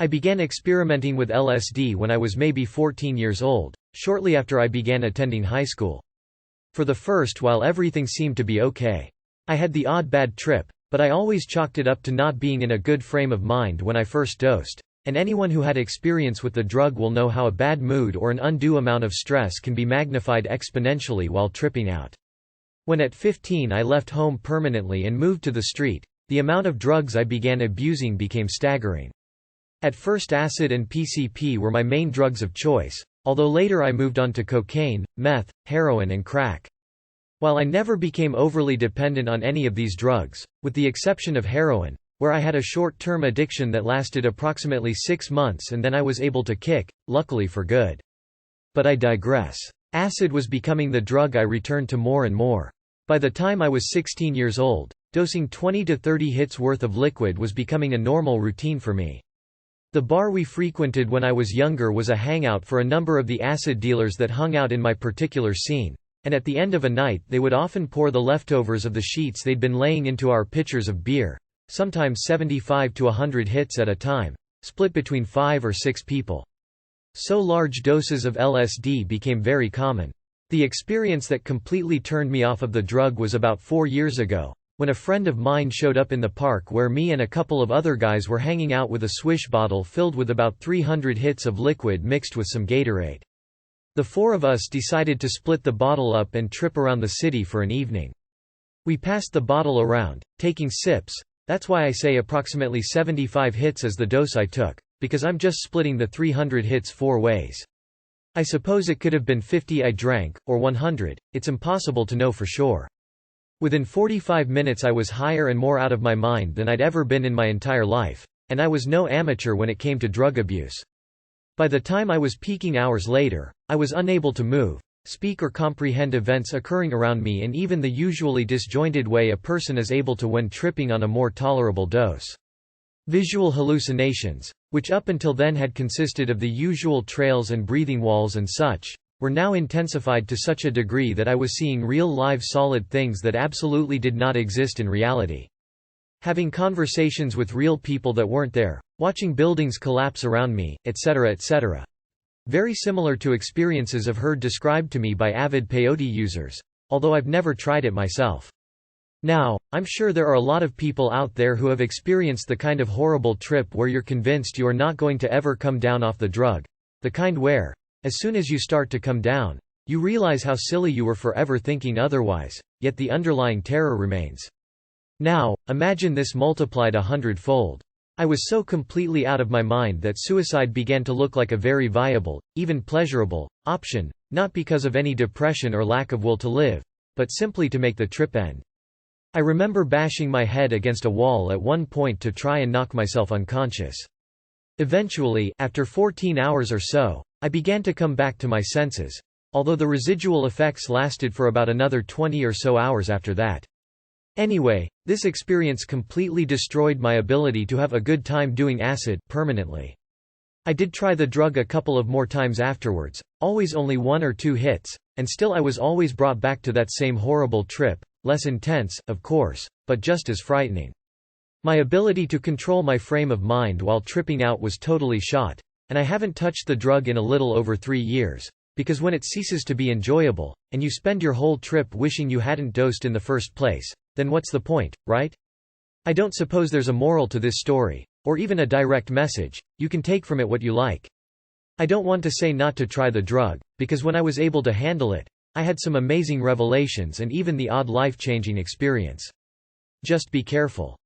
I began experimenting with LSD when I was maybe 14 years old, shortly after I began attending high school. For the first while everything seemed to be okay. I had the odd bad trip, but I always chalked it up to not being in a good frame of mind when I first dosed, and anyone who had experience with the drug will know how a bad mood or an undue amount of stress can be magnified exponentially while tripping out. When at 15 I left home permanently and moved to the street, the amount of drugs I began abusing became staggering. At first acid and PCP were my main drugs of choice, although later I moved on to cocaine, meth, heroin and crack. While I never became overly dependent on any of these drugs, with the exception of heroin, where I had a short-term addiction that lasted approximately 6 months and then I was able to kick, luckily for good. But I digress. Acid was becoming the drug I returned to more and more. By the time I was 16 years old, dosing 20 to 30 hits worth of liquid was becoming a normal routine for me. The bar we frequented when I was younger was a hangout for a number of the acid dealers that hung out in my particular scene, and at the end of a night they would often pour the leftovers of the sheets they'd been laying into our pitchers of beer, sometimes 75 to 100 hits at a time, split between 5 or 6 people. So large doses of LSD became very common. The experience that completely turned me off of the drug was about 4 years ago, when a friend of mine showed up in the park where me and a couple of other guys were hanging out with a swish bottle filled with about 300 hits of liquid mixed with some Gatorade. The 4 of us decided to split the bottle up and trip around the city for an evening. We passed the bottle around, taking sips. That's why I say approximately 75 hits is the dose I took, because I'm just splitting the 300 hits 4 ways. I suppose it could have been 50 I drank, or 100, it's impossible to know for sure. Within 45 minutes I was higher and more out of my mind than I'd ever been in my entire life, and I was no amateur when it came to drug abuse. By the time I was peaking hours later, I was unable to move, speak or comprehend events occurring around me in even the usually disjointed way a person is able to when tripping on a more tolerable dose. Visual hallucinations, which up until then had consisted of the usual trails and breathing walls and such, were now intensified to such a degree that I was seeing real live solid things that absolutely did not exist in reality. Having conversations with real people that weren't there, watching buildings collapse around me, etc. etc. Very similar to experiences I've heard described to me by avid peyote users, although I've never tried it myself. Now, I'm sure there are a lot of people out there who have experienced the kind of horrible trip where you're convinced you are not going to ever come down off the drug, the kind where, as soon as you start to come down, you realize how silly you were forever thinking otherwise, yet the underlying terror remains. Now, imagine this multiplied 100-fold. I was so completely out of my mind that suicide began to look like a very viable, even pleasurable, option, not because of any depression or lack of will to live, but simply to make the trip end. I remember bashing my head against a wall at one point to try and knock myself unconscious. Eventually, after 14 hours or so, I began to come back to my senses, although the residual effects lasted for about another 20 or so hours after that. Anyway, this experience completely destroyed my ability to have a good time doing acid permanently. I did try the drug a couple of more times afterwards, always only 1 or 2 hits, and still I was always brought back to that same horrible trip, less intense, of course, but just as frightening. My ability to control my frame of mind while tripping out was totally shot, and I haven't touched the drug in a little over 3 years, because when it ceases to be enjoyable, and you spend your whole trip wishing you hadn't dosed in the first place, then what's the point, right? I don't suppose there's a moral to this story, or even a direct message. You can take from it what you like. I don't want to say not to try the drug, because when I was able to handle it, I had some amazing revelations and even the odd life-changing experience. Just be careful.